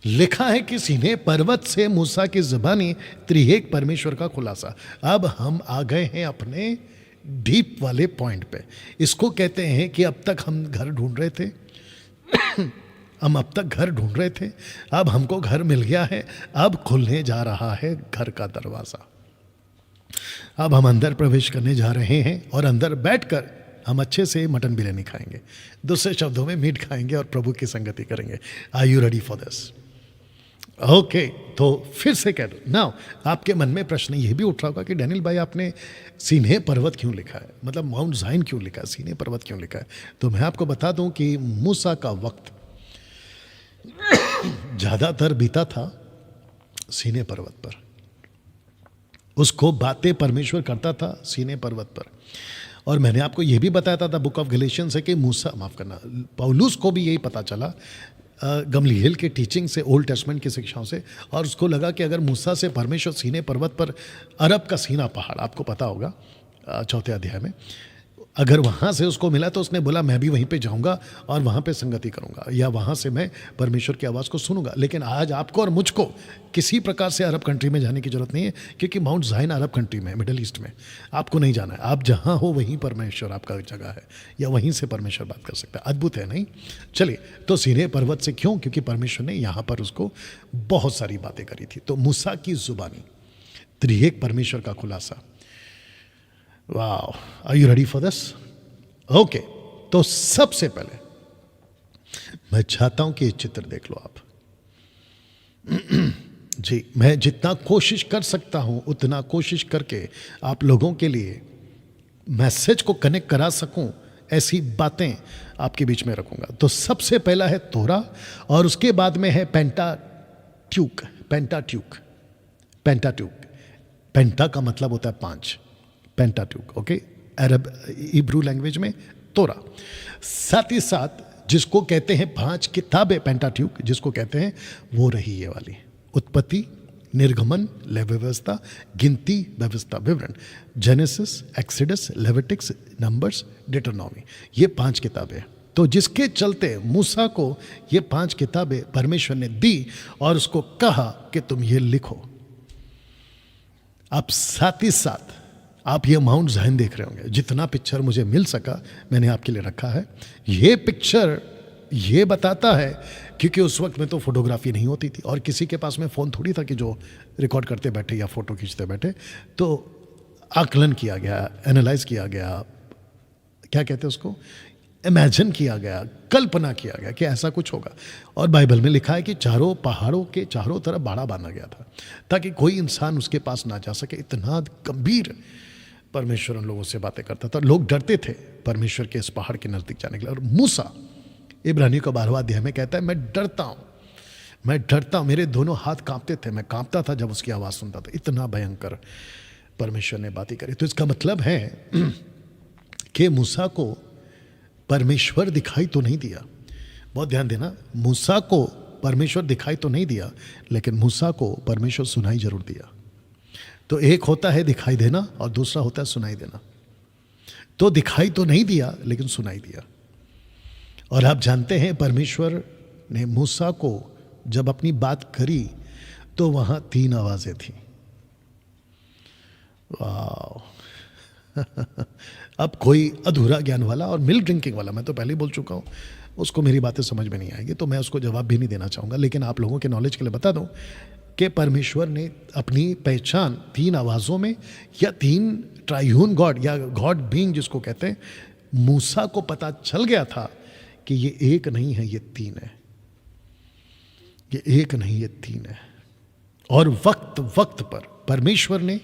लिखा है कि सीने पर्वत से मूसा की ज़बानी त्रिएक परमेश्वर का खुलासा। अब हम आ गए हैं अपने डीप वाले पॉइंट पे। इसको कहते हैं कि अब तक हम घर ढूंढ रहे थे हम अब तक घर ढूंढ रहे थे, अब हमको घर मिल गया है, अब खुलने जा रहा है घर का दरवाज़ा। अब हम अंदर प्रवेश करने जा रहे हैं और अंदर बैठकर हम अच्छे से मटन बिरयानी खाएंगे, दूसरे शब्दों में मीट खाएंगे और प्रभु की संगति करेंगे। Are you ready for this? Okay, तो फिर से कह दो नाउ। आपके मन में प्रश्न ये भी उठ रहा होगा कि डैनियल भाई आपने सीने पर्वत क्यों लिखा है, मतलब माउंट ज़ाइन क्यों लिखा है, सीने पर्वत क्यों लिखा है? तो मैं आपको बता दूं कि मूसा का वक्त ज़्यादातर बीता था सीने पर्वत पर। उसको बातें परमेश्वर करता था सीने पर्वत पर। और मैंने आपको यह भी बताया था बुक ऑफ गैलेशियंस है कि मूसा, माफ़ करना, पौलुस को भी यही पता चला गमलीएल के टीचिंग से, ओल्ड टेस्टमेंट की शिक्षाओं से, और उसको लगा कि अगर मूसा से परमेश्वर सीने पर्वत पर, अरब का सीना पहाड़ आपको पता होगा 4 अध्याय में, अगर वहाँ से उसको मिला तो उसने बोला मैं भी वहीं पे जाऊँगा और वहाँ पे संगति करूँगा, या वहाँ से मैं परमेश्वर की आवाज़ को सुनूंगा। लेकिन आज आपको और मुझको किसी प्रकार से अरब कंट्री में जाने की ज़रूरत नहीं है, क्योंकि माउंट ज़ाइन अरब कंट्री में, मिडल ईस्ट में आपको नहीं जाना है। आप जहाँ हो वहीं परमेश्वर आपका जगह है, या वहीं से परमेश्वर बात कर सकता है। अद्भुत है नहीं? चलिए, तो सीने पर्वत से क्यों? क्योंकि परमेश्वर ने यहाँ पर उसको बहुत सारी बातें करी थी। तो मूसा की ज़ुबानी, त्रिएक परमेश्वर का खुलासा। वाह, are you ready for this? Okay, तो सबसे पहले मैं चाहता हूं कि ये चित्र देख लो आप। जी, मैं जितना कोशिश कर सकता हूं उतना कोशिश करके आप लोगों के लिए मैसेज को कनेक्ट करा सकूं, ऐसी बातें आपके बीच में रखूंगा। तो सबसे पहला है तोरा, और उसके बाद में है पेंटाट्यूक। पेंटाट्यूक, पेंटाट्यूक, पेंटा का मतलब होता है 5, पेंटाट्यूक, ओके, अरब इब्रू लैंग्वेज में तोरा। साथ ही साथ जिसको कहते हैं 5 किताबें, पेंटाट्यूक जिसको कहते हैं, वो रही ये वाली, उत्पत्ति, निर्गमन, लेव व्यवस्था, गिनती, व्यवस्था, विवरण, जेनेसिस, एक्सिडस, लेविटिक्स, नंबर्स, डिटरनॉमी, ये 5 किताबें। तो जिसके चलते मूसा को ये 5 किताबें परमेश्वर ने दी और उसको कहा कि तुम ये लिखो। अब साथ ही साथ आप ये माउंट ज़ाइन देख रहे होंगे, जितना पिक्चर मुझे मिल सका मैंने आपके लिए रखा है। ये पिक्चर ये बताता है, क्योंकि उस वक्त में तो फोटोग्राफी नहीं होती थी और किसी के पास में फ़ोन थोड़ी था कि जो रिकॉर्ड करते बैठे या फ़ोटो खींचते बैठे। तो आकलन किया गया, एनालाइज किया गया, क्या कहते हैं उसको, इमेजिन किया गया, कल्पना किया गया कि ऐसा कुछ होगा। और बाइबल में लिखा है कि चारों पहाड़ों के चारों तरफ बाड़ा बांधा गया था ताकि कोई इंसान उसके पास ना जा सके। इतना गंभीर परमेश्वर उन लोगों से बातें करता था, लोग डरते थे परमेश्वर के इस पहाड़ के नज़दीक जाने के लिए। और मूसा इब्रानियों का 12वां अध्याय में कहता है, मैं डरता हूँ, मैं डरता हूँ, मेरे दोनों हाथ कांपते थे, मैं कांपता था जब उसकी आवाज़ सुनता था। इतना भयंकर परमेश्वर ने बातें करी। तो इसका मतलब है कि मूसा को परमेश्वर दिखाई तो नहीं दिया, बहुत ध्यान देना, मूसा को परमेश्वर दिखाई तो नहीं दिया, लेकिन मूसा को परमेश्वर सुनाई जरूर दिया। तो एक होता है दिखाई देना और दूसरा होता है सुनाई देना। तो दिखाई तो नहीं दिया लेकिन सुनाई दिया। और आप जानते हैं परमेश्वर ने मूसा को जब अपनी बात करी तो वहां 3 आवाजें थी। वाह अब कोई अधूरा ज्ञान वाला और मिल्क ड्रिंकिंग वाला, मैं तो पहले ही बोल चुका हूं, उसको मेरी बातें समझ में नहीं आएगी, तो मैं उसको जवाब भी नहीं देना चाहूँगा। लेकिन आप लोगों के नॉलेज के लिए बता दूं कि परमेश्वर ने अपनी पहचान 3 आवाज़ों में, या 3 ट्राइयून गॉड या गॉड बीइंग जिसको कहते हैं, मूसा को पता चल गया था कि ये एक नहीं है, ये 3 है, ये एक नहीं, ये 3 है। और वक्त वक्त पर परमेश्वर ने,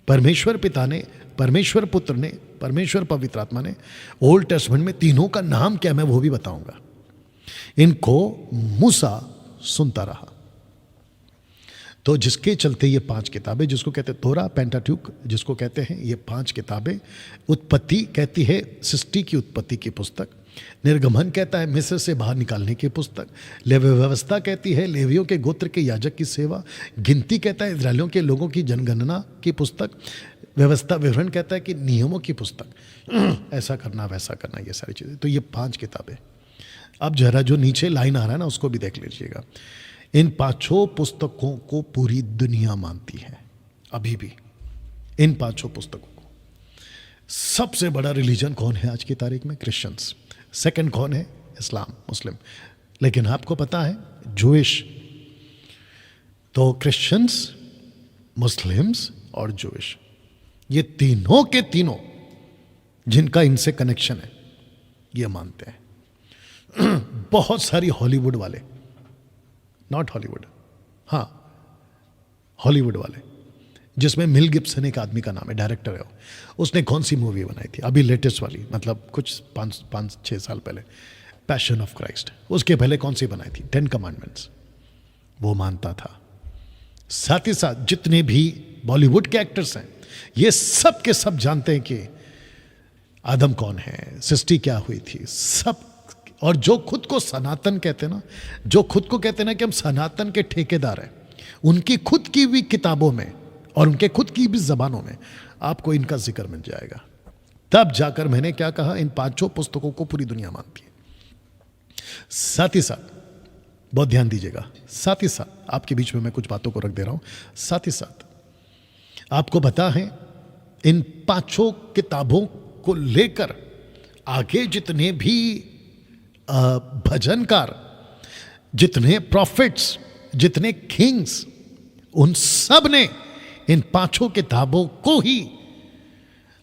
परमेश्वर पिता ने, परमेश्वर पुत्र ने, परमेश्वर पवित्र आत्मा ने, ओल्ड टेस्टमेंट में तीनों का नाम क्या मैं वो भी बताऊंगा। इनको मूसा सुनता रहा। तो जिसके चलते ये 5 किताबें, जिसको कहते हैं तोरा, पेंटाट्यूक जिसको कहते हैं, ये 5 किताबें, उत्पत्ति कहती है सृष्टि की उत्पत्ति की पुस्तक, निर्गमन कहता है मिस्र से बाहर निकालने की पुस्तक, लेवी व्यवस्था कहती है लेवियों के गोत्र के याजक की सेवा, गिनती कहता है इजरायलियों के लोगों की जनगणना की पुस्तक, व्यवस्था विवरण कहता है कि नियमों की पुस्तक, ऐसा करना वैसा करना, ये सारी चीज़ें। तो ये 5 किताबें। अब जरा जो नीचे लाइन आ रहा है ना उसको भी देख लीजिएगा। इन पांचों पुस्तकों को पूरी दुनिया मानती है अभी भी। इन पांचों पुस्तकों को सबसे बड़ा रिलीजन कौन है आज की तारीख में? क्रिश्चियंस। सेकंड कौन है? इस्लाम, मुस्लिम। लेकिन आपको पता है जूइश, तो क्रिश्चियंस, मुस्लिम्स और जूइश, ये तीनों के तीनों जिनका इनसे कनेक्शन है ये मानते हैं। बहुत सारी हॉलीवुड वाले, नॉट हॉलीवुड, हाँ हॉलीवुड वाले, जिसमें मिल गिब्सन एक आदमी का नाम है, डायरेक्टर है वो। उसने कौन सी मूवी बनाई थी अभी लेटेस्ट वाली, मतलब कुछ 5-6 साल पहले, पैशन ऑफ क्राइस्ट। उसके पहले कौन सी बनाई थी? 10 कमांडमेंट्स। वो मानता था। साथ ही साथ जितने भी बॉलीवुड के एक्टर्स हैं ये सब के सब जानते हैं कि आदम कौन है, सृष्टि क्या हुई थी, सब। और जो खुद को सनातन कहते हैं ना, जो खुद को कहते हैं ना कि हम सनातन के ठेकेदार हैं, उनकी खुद की भी किताबों में और उनके खुद की भी जबानों में आपको इनका जिक्र मिल जाएगा। तब जाकर मैंने क्या कहा, इन पांचों पुस्तकों को पूरी दुनिया मानती है। साथ ही साथ बहुत ध्यान दीजिएगा, साथ ही साथ आपके बीच में मैं कुछ बातों को रख दे रहा हूं। साथ ही साथ आपको पता है इन पांचों किताबों को लेकर आगे जितने भी भजनकार, जितने प्रॉफिट्स, जितने किंग्स, उन सब ने इन पांचों किताबों को ही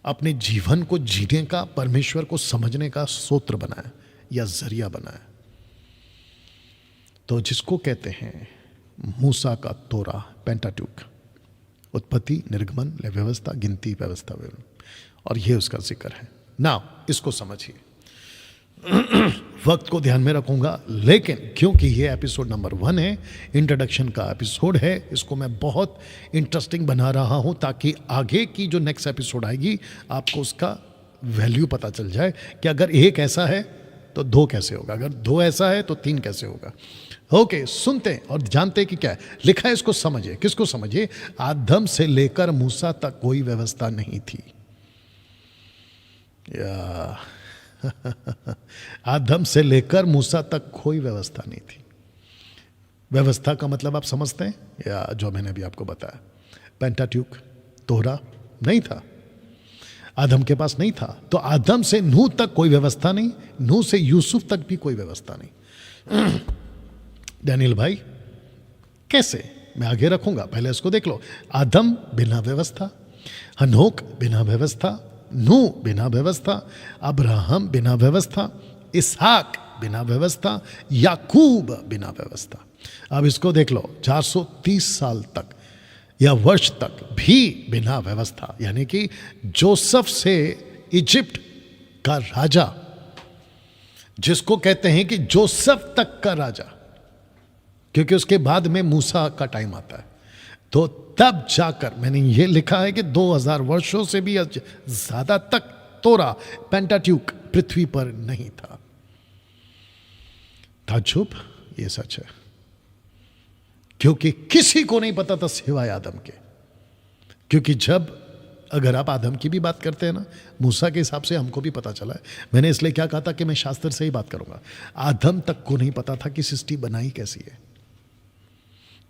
अपने जीवन को जीने का, परमेश्वर को समझने का सूत्र बनाया या जरिया बनाया। तो जिसको कहते हैं मूसा का तोरा, पेंटाट्यूक, उत्पत्ति, निर्गमन, व्यवस्था, गिनती, व्यवस्था, और ये उसका जिक्र है ना। इसको समझिए। वक्त को ध्यान में रखूंगा, लेकिन क्योंकि ये एपिसोड नंबर 1 है, इंट्रोडक्शन का एपिसोड है, इसको मैं बहुत इंटरेस्टिंग बना रहा हूं ताकि आगे की जो नेक्स्ट एपिसोड आएगी आपको उसका वैल्यू पता चल जाए कि अगर एक ऐसा है तो 2 कैसे होगा, अगर 2 ऐसा है तो 3 कैसे होगा। ओके, सुनते हैं और जानते हैं कि क्या है लिखा है, इसको समझिए। किसको समझिए? आदम से लेकर मूसा तक कोई व्यवस्था नहीं थी। आदम से लेकर मूसा तक कोई व्यवस्था नहीं थी। व्यवस्था का मतलब आप समझते हैं, या जो मैंने अभी आपको बताया, पेंटाट्यूक, तोरा नहीं था, आदम के पास नहीं था। तो आदम से नूह तक कोई व्यवस्था नहीं, नूह से यूसुफ तक भी कोई व्यवस्था नहीं। डैनियल भाई कैसे? मैं आगे रखूंगा, पहले इसको देख लो। आदम बिना व्यवस्था, हनोक बिना व्यवस्था, नूह बिना व्यवस्था, अब्राहम बिना व्यवस्था, इसहाक बिना व्यवस्था, याकूब बिना व्यवस्था। अब इसको देख लो, 430 साल तक या वर्ष तक भी बिना व्यवस्था, यानी कि जोसेफ से इजिप्ट का राजा, जिसको कहते हैं कि जोसेफ तक का राजा, क्योंकि उसके बाद में मूसा का टाइम आता है, तो तब जाकर मैंने ये लिखा है कि 2000 वर्षों से भी ज्यादा तक तोरा, पेंटाट्यूक पृथ्वी पर नहीं था। ताज्जुब, ये सच है, क्योंकि किसी को नहीं पता था सिवाय आदम के। क्योंकि जब अगर आप आदम की भी बात करते हैं ना, मूसा के हिसाब से हमको भी पता चला है। मैंने इसलिए क्या कहा था कि मैं शास्त्र से ही बात करूंगा। आदम तक को नहीं पता था कि सृष्टि बनाई कैसी है,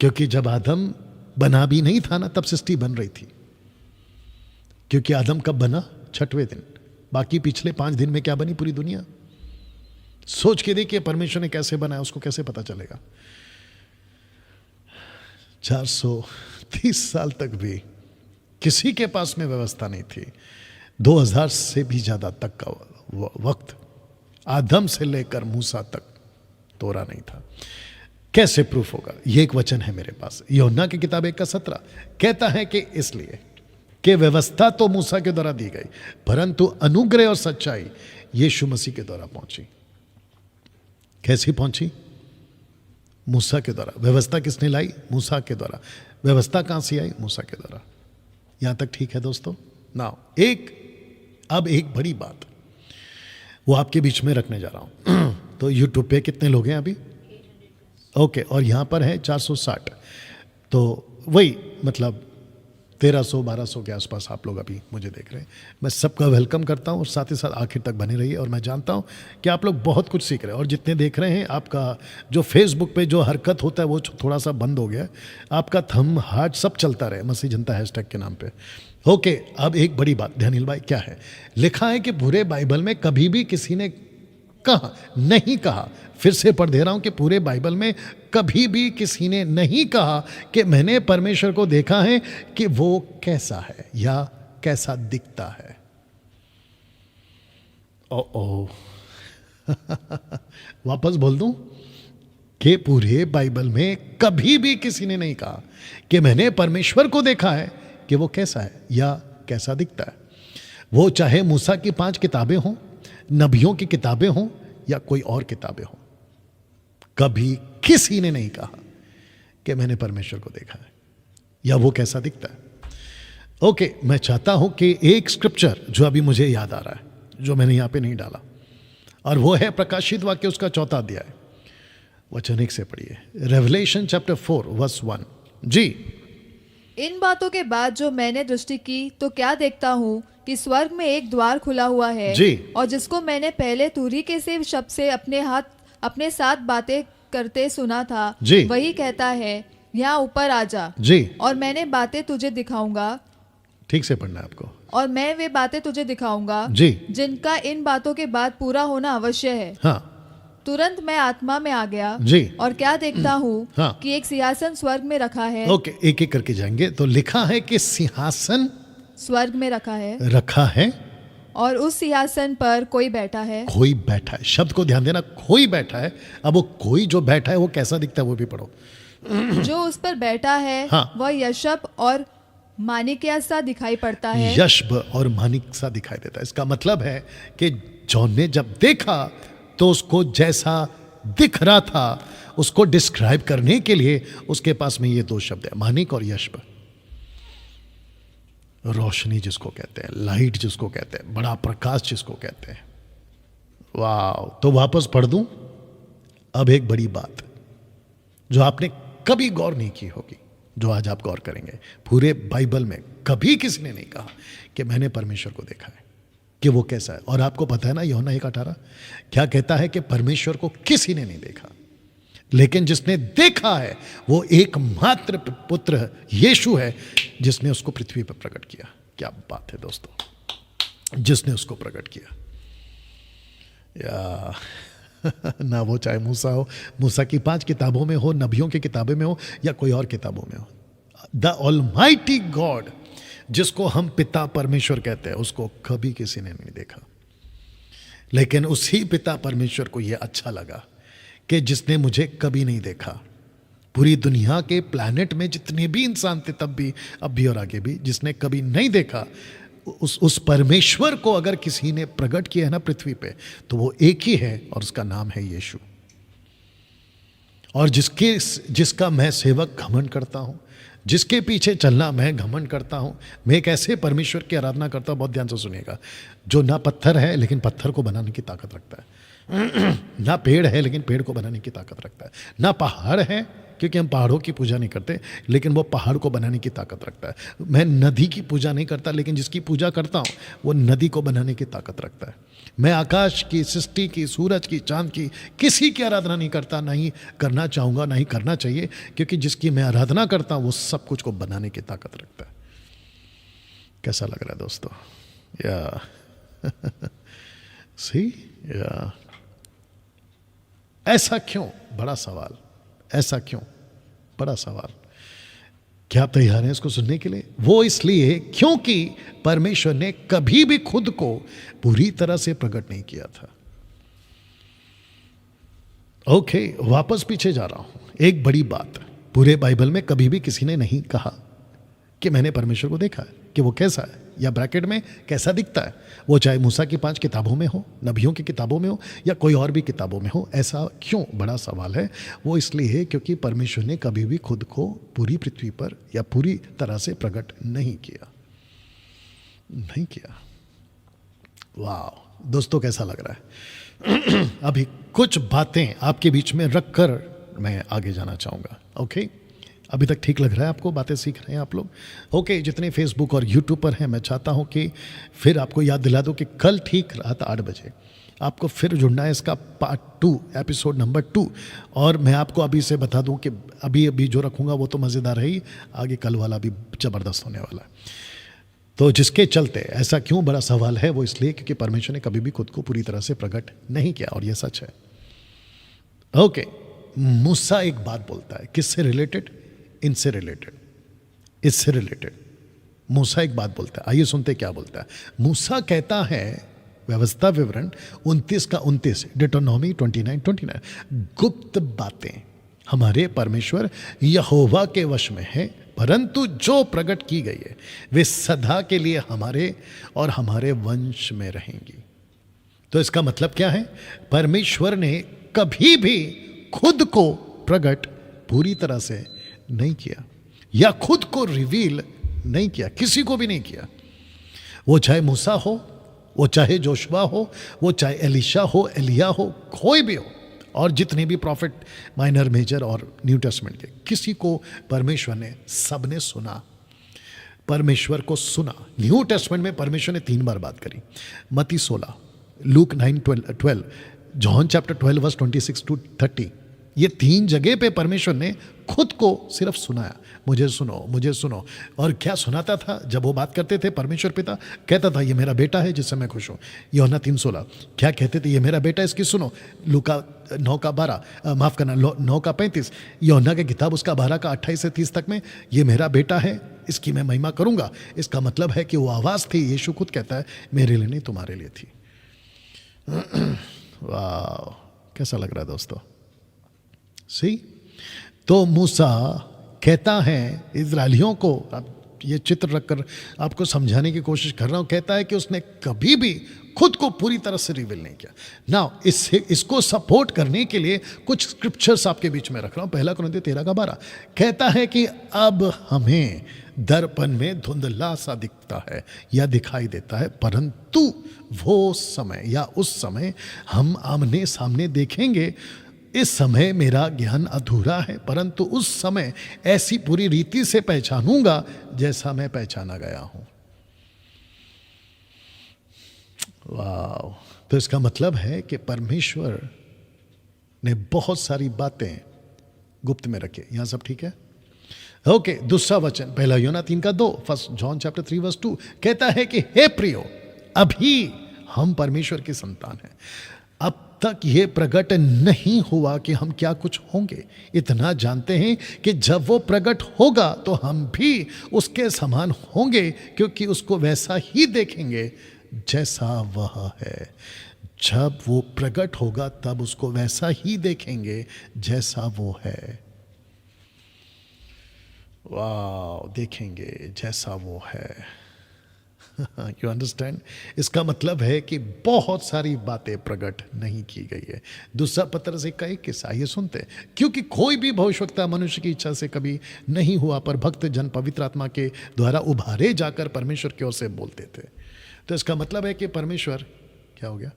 क्योंकि जब आदम बना भी नहीं था ना, तब सृष्टि बन रही थी। क्योंकि आदम कब बना? 6वें दिन। बाकी पिछले 5 दिन में क्या बनी पूरी दुनिया? सोच के देखिए परमेश्वर ने कैसे बनाया, उसको कैसे पता चलेगा? 430 साल तक भी किसी के पास में व्यवस्था नहीं थी। 2000 से भी ज्यादा तक का वक्त आदम से लेकर मूसा तक तोरा नहीं था। कैसे प्रूफ होगा? ये एक वचन है मेरे पास, यूहन्ना की किताब 1:17 कहता है कि इसलिए कि व्यवस्था तो मूसा के द्वारा दी गई, परंतु अनुग्रह और सच्चाई यीशु मसीह के द्वारा पहुंची। कैसी पहुंची? मूसा के द्वारा। व्यवस्था किसने लाई? मूसा के द्वारा। व्यवस्था कहां से आई? मूसा के द्वारा। यहां तक ठीक है दोस्तों? नाउ अब एक बड़ी बात वो आपके बीच में रखने जा रहा हूं। तो यूट्यूब पे कितने लोग हैं अभी? ओके, और यहां पर है 460। तो वही मतलब 1300-1200 के आसपास आप लोग अभी मुझे देख रहे हैं। मैं सबका वेलकम करता हूँ और साथ ही साथ आखिर तक बने रहिए। और मैं जानता हूँ कि आप लोग बहुत कुछ सीख रहे हैं। और जितने देख रहे हैं, आपका जो फेसबुक पे जो हरकत होता है वो थोड़ा सा बंद हो गया है। आपका थंब हार्ट सब चलता रहे मसीह जनता हैशटैग के नाम पे। ओके, अब एक बड़ी बात ध्यानिल भाई, क्या है? लिखा है कि पूरे बाइबल में कभी भी किसी ने कहा नहीं कहा, फिर से पढ़ दे रहा हूं कि पूरे बाइबल में कभी भी किसी ने नहीं कहा कि मैंने परमेश्वर को देखा है कि वो कैसा है या कैसा दिखता है। ओ वापस बोल दूं कि पूरे बाइबल में कभी भी किसी ने नहीं कहा कि मैंने परमेश्वर को देखा है कि वो कैसा है या कैसा दिखता है। वो चाहे मूसा की 5 किताबें हों, नबियों की किताबें हों या कोई और किताबें हों, कभी किसी ने नहीं कहा कि मैंने परमेश्वर को देखा है या वो कैसा दिखता है। ओके, मैं चाहता हूं कि एक स्क्रिप्चर जो अभी मुझे याद आ रहा है, जो मैंने यहां पे नहीं डाला, और वो है प्रकाशित वाक्य उसका 4वां अध्याय, वचन 1 से पढ़िए। Revelation chapter 4 verse 1। जी। इन बातों के बाद जो मैंने दृष्टि की तो क्या देखता हूँ कि स्वर्ग में एक द्वार खुला हुआ है जी। और जिसको मैंने पहले तुरी के से शब्द से अपने साथ बातें करते सुना था, जी। वही कहता है, यहाँ ऊपर आ जा जी। और मैंने बातें तुझे दिखाऊंगा। ठीक से पढ़ना है आपको। और मैं वे बातें तुझे दिखाऊंगा जी। जिनका इन बातों के बाद पूरा होना अवश्य है। हाँ। तुरंत मैं आत्मा में आ गया जी। और क्या देखता हूँ हाँ। कि एक सिंहासन स्वर्ग में रखा है। ओके, एक एक करके जाएंगे। तो लिखा है कि सिंहासन स्वर्ग में रखा है और उस सिंहासन पर कोई बैठा है। कोई बैठा है, शब्द को ध्यान देना, कोई बैठा है। अब वो कोई जो बैठा है वो कैसा दिखता है वो भी पढ़ो। जो उस पर बैठा है हाँ। वह यशब और माणिक्य सा दिखाई पड़ता है। यशब और माणिक सा दिखाई देता है। इसका मतलब है कि जॉन ने जब देखा तो उसको जैसा दिख रहा था उसको डिस्क्राइब करने के लिए उसके पास में ये 2 शब्द है, माणिक और यशब। रोशनी जिसको कहते हैं, लाइट जिसको कहते हैं, बड़ा प्रकाश जिसको कहते हैं। वाह! तो वापस पढ़ दूं। अब एक बड़ी बात जो आपने कभी गौर नहीं की होगी, जो आज आप गौर करेंगे। पूरे बाइबल में कभी किसी ने नहीं कहा कि मैंने परमेश्वर को देखा है कि वो कैसा है। और आपको पता है ना, यूहन्ना 1:18 क्या कहता है कि परमेश्वर को किसी ने नहीं देखा, लेकिन जिसने देखा है वो एकमात्र पुत्र यीशु है जिसने उसको पृथ्वी पर प्रकट किया। क्या बात है दोस्तों, जिसने उसको प्रकट किया। या ना वो चाहे मूसा हो, मूसा की 5 किताबों में हो, नबियों की किताबों में हो या कोई और किताबों में हो, द ऑलमाइटी गॉड जिसको हम पिता परमेश्वर कहते हैं, उसको कभी किसी ने नहीं देखा। लेकिन उसी पिता परमेश्वर को यह अच्छा लगा कि जिसने मुझे कभी नहीं देखा। पूरी दुनिया के प्लैनेट में जितने भी इंसान थे तब भी, अब भी और आगे भी, जिसने कभी नहीं देखा, उस परमेश्वर को अगर किसी ने प्रकट किया है ना पृथ्वी पे, तो वो एक ही है और उसका नाम है यीशु। और जिसका मैं सेवक घमंड करता हूं, जिसके पीछे चलना मैं घमंड करता हूं। मैं एक ऐसे परमेश्वर की आराधना करता हूं, बहुत ध्यान से सुनिएगा, जो ना पत्थर है लेकिन पत्थर को बनाने की ताकत रखता है, ना पेड़ है लेकिन पेड़ को बनाने की ताकत रखता है, ना पहाड़ है क्योंकि हम पहाड़ों की पूजा नहीं करते, लेकिन वो पहाड़ को बनाने की ताकत रखता है। मैं नदी की पूजा नहीं करता, लेकिन जिसकी पूजा करता हूँ वो नदी को बनाने की ताकत रखता है। मैं आकाश की, सृष्टि की, सूरज की, चांद की, किसी की आराधना नहीं करता, नहीं करना चाहूँगा, नहीं करना चाहिए, क्योंकि जिसकी मैं आराधना करता हूँ वो सब कुछ को बनाने की ताकत रखता है। कैसा लग रहा है दोस्तों? या सी या ऐसा क्यों? बड़ा सवाल। ऐसा क्यों? बड़ा सवाल। क्या आप तैयार हैं इसको सुनने के लिए? वो इसलिए क्योंकि परमेश्वर ने कभी भी खुद को पूरी तरह से प्रकट नहीं किया था। ओके, वापस पीछे जा रहा हूं। एक बड़ी बात, पूरे बाइबल में कभी भी किसी ने नहीं कहा कि मैंने परमेश्वर को देखा है कि वो कैसा है, या ब्रैकेट में कैसा दिखता है। वो चाहे मूसा की 5 किताबों में हो, नबियों की किताबों में हो या कोई और भी किताबों में हो। ऐसा क्यों? बड़ा सवाल है। वो इसलिए क्योंकि परमेश्वर ने कभी भी खुद को पूरी पृथ्वी पर या पूरी तरह से प्रकट नहीं किया। वाह दोस्तों, कैसा लग रहा है? अभी कुछ बातें आपके बीच में रखकर मैं आगे जाना चाहूँगा। ओके, अभी तक ठीक लग रहा है आपको? बातें सीख रहे हैं आप लोग? ओके, जितने फेसबुक और यूट्यूब पर हैं, मैं चाहता हूं कि फिर आपको याद दिला दूं कि कल ठीक रात 8 बजे आपको फिर जुड़ना है इसका पार्ट 2, एपिसोड नंबर 2। और मैं आपको अभी से बता दूं कि अभी जो रखूंगा वो तो मज़ेदार है ही, आगे कल वाला भी ज़बरदस्त होने वाला है। तो जिसके चलते ऐसा क्यों बड़ा सवाल है, वो इसलिए क्योंकि परमेश्वर ने कभी भी खुद को पूरी तरह से प्रकट नहीं किया, और ये सच है। ओके, मूसा एक बात बोलता है, किससे रिलेटेड? इनसे रिलेटेड, इससे रिलेटेड। मूसा एक बात बोलता है, आइए सुनते क्या बोलता है। मूसा कहता है, व्यवस्था विवरण 29 का 29, डिटोनॉमी 29:29, गुप्त बातें हमारे परमेश्वर यहोवा के वश में है, परंतु जो प्रकट की गई है वे सदा के लिए हमारे और हमारे वंश में रहेंगी। तो इसका मतलब क्या है? परमेश्वर ने कभी भी खुद को प्रकट पूरी तरह से नहीं किया, या खुद को रिवील नहीं किया, किसी को भी नहीं किया। वो चाहे मूसा हो, वो चाहे जोशुआ हो, वो चाहे एलिशा हो, एलिया हो, कोई भी हो, और जितने भी प्रॉफिट, माइनर, मेजर और न्यू टेस्टमेंट के, किसी को परमेश्वर ने, सबने सुना, परमेश्वर को सुना। न्यू टेस्टमेंट में परमेश्वर ने 3 बार बात करी, मत्ती 16, Luke 9:12, John chapter 12 verse 26 to 30। ये 3 जगह पे परमेश्वर ने खुद को सिर्फ सुनाया, मुझे सुनो, मुझे सुनो। और क्या सुनाता था जब वो बात करते थे? परमेश्वर पिता कहता था, ये मेरा बेटा है जिससे मैं खुश हूँ। यूहन्ना 3:16 क्या कहते थे? ये मेरा बेटा है, इसकी सुनो। लूका 9:12, माफ़ करना, 9:35, यूहन्ना के किताब उसका 12 का 28 से 30 तक में, ये मेरा बेटा है, इसकी मैं महिमा करूँगा। इसका मतलब है कि वो आवाज़ थी, यीशु खुद कहता है, मेरे लिए नहीं तुम्हारे लिए थी। वाह, कैसा लग रहा है दोस्तों? सी, तो मूसा कहता है इजरायलियों को, अब ये चित्र रखकर आपको समझाने की कोशिश कर रहा हूं, कहता है कि उसने कभी भी खुद को पूरी तरह से रिवील नहीं किया। नाउ इसको सपोर्ट करने के लिए कुछ स्क्रिप्चर्स आपके बीच में रख रहा हूं। 1 कुरिन्थियों 13:12 कहता है कि अब हमें दर्पण में धुंधला सा दिखता है या दिखाई देता है, परंतु वो समय या उस समय हम आमने सामने देखेंगे। इस समय मेरा ज्ञान अधूरा है, परंतु उस समय ऐसी पूरी रीति से पहचानूंगा जैसा मैं पहचाना गया हूं। वाह! तो इसका मतलब है कि परमेश्वर ने बहुत सारी बातें गुप्त में रखी। यहां सब ठीक है? ओके, दूसरा वचन 1 यूहन्ना 3:2, 1 जॉन चैप्टर 3 वर्स 2 कहता है कि हे प्रियो, अभी हम परमेश्वर की संतान हैं, अब तक ये प्रकट नहीं हुआ कि हम क्या कुछ होंगे। इतना जानते हैं कि जब वो प्रकट होगा तो हम भी उसके समान होंगे, क्योंकि उसको वैसा ही देखेंगे जैसा वह है। जब वो प्रकट होगा तब उसको वैसा ही देखेंगे जैसा वो है। वाह, देखेंगे जैसा वो है। You understand? इसका मतलब है कि बहुत सारी बातें प्रकट नहीं की गई है। दूसरा पत्रस 1:21, आइए सुनते हैं। क्योंकि कोई भी भविष्यवक्ता मनुष्य की इच्छा से कभी नहीं हुआ, पर भक्त जन पवित्र आत्मा के द्वारा उभारे जाकर परमेश्वर की ओर से बोलते थे। तो इसका मतलब है कि परमेश्वर, क्या हो गया?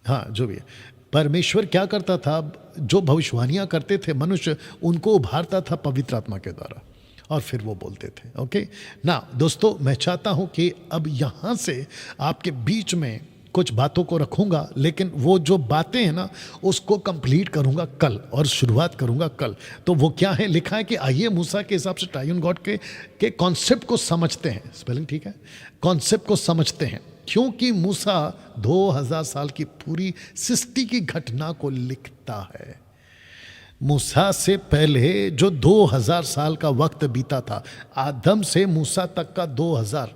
हाँ, जो भी है, परमेश्वर क्या करता था? जो भविष्यवाणियां करते थे मनुष्य, उनको उभारता था पवित्र आत्मा के द्वारा, और फिर वो बोलते थे। ओके ना दोस्तों, मैं चाहता हूं कि अब यहां से आपके बीच में कुछ बातों को रखूंगा, लेकिन वो जो बातें हैं ना, उसको कंप्लीट करूंगा कल और शुरुआत करूंगा कल। तो वो क्या है? लिखा है कि आइए मूसा के हिसाब से ट्राइयून गॉड के कॉन्सेप्ट को समझते हैं। स्पेलिंग ठीक है? कॉन्सेप्ट को समझते हैं, क्योंकि मूसा 2000 साल की पूरी सृष्टि की घटना को लिखता है। मूसा से पहले जो 2000 साल का वक्त बीता था, आदम से मूसा तक का 2000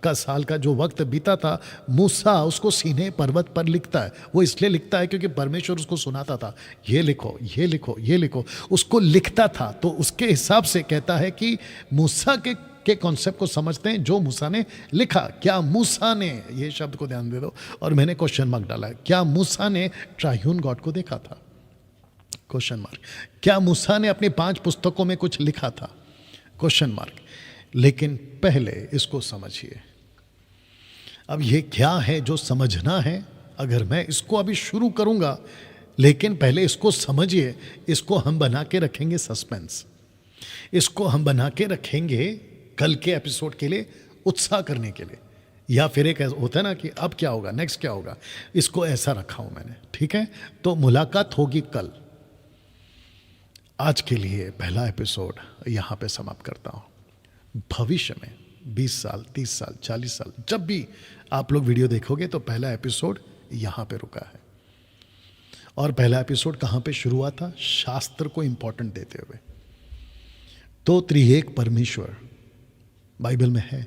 का साल का जो वक्त बीता था, मूसा उसको सीने पर्वत पर लिखता है। वो इसलिए लिखता है क्योंकि परमेश्वर उसको सुनाता था, ये लिखो, ये लिखो, ये लिखो, उसको लिखता था। तो उसके हिसाब से कहता है कि मूसा के कॉन्सेप्ट को समझते हैं जो मूसा ने लिखा। क्या मूसा ने, ये शब्द को ध्यान दे दो, और मैंने क्वेश्चन मार्क डाला है, क्या मूसा ने ट्राइयून गॉड को देखा था? Question mark. क्या मूसा ने अपनी 5 पुस्तकों में कुछ लिखा था? Question mark. लेकिन पहले इसको समझिए। अब ये क्या है जो समझना है? अगर मैं इसको अभी शुरू करूंगा लेकिन पहले इसको समझिए, इसको हम बना के रखेंगे सस्पेंस, इसको हम बना के रखेंगे कल के एपिसोड के लिए उत्साह करने के लिए, या फिर एक होता है ना कि अब क्या होगा, नेक्स्ट क्या होगा, इसको ऐसा रखा हूं मैंने, ठीक है। तो मुलाकात होगी कल। आज के लिए पहला एपिसोड यहां पे समाप्त करता हूं। भविष्य में 20 साल, 30 साल, 40 साल जब भी आप लोग वीडियो देखोगे तो पहला एपिसोड यहां पे रुका है। और पहला एपिसोड कहां पे शुरू हुआ था? शास्त्र को इंपॉर्टेंट देते हुए। तो त्रिएक परमेश्वर बाइबल में है,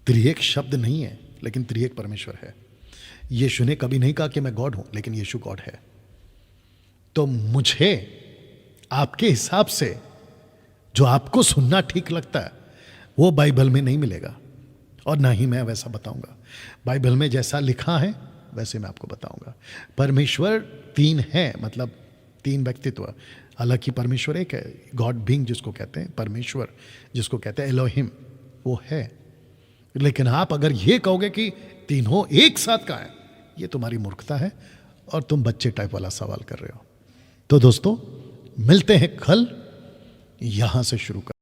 त्रिएक शब्द नहीं है लेकिन त्रिएक परमेश्वर है। यीशु ने कभी नहीं कहा कि मैं गॉड हूं, लेकिन यीशु गॉड है। तो मुझे आपके हिसाब से जो आपको सुनना ठीक लगता है वो बाइबल में नहीं मिलेगा, और ना ही मैं वैसा बताऊंगा। बाइबल में जैसा लिखा है वैसे मैं आपको बताऊंगा। परमेश्वर तीन है, मतलब तीन व्यक्तित्व। हालांकि परमेश्वर एक है, गॉड बीइंग जिसको कहते हैं, परमेश्वर जिसको कहते हैं एलोहिम, वो है। लेकिन आप अगर ये कहोगे कि तीनों एक साथ का है, ये तुम्हारी मूर्खता है और तुम बच्चे टाइप वाला सवाल कर रहे हो। तो दोस्तों मिलते हैं कल, यहां से शुरू कर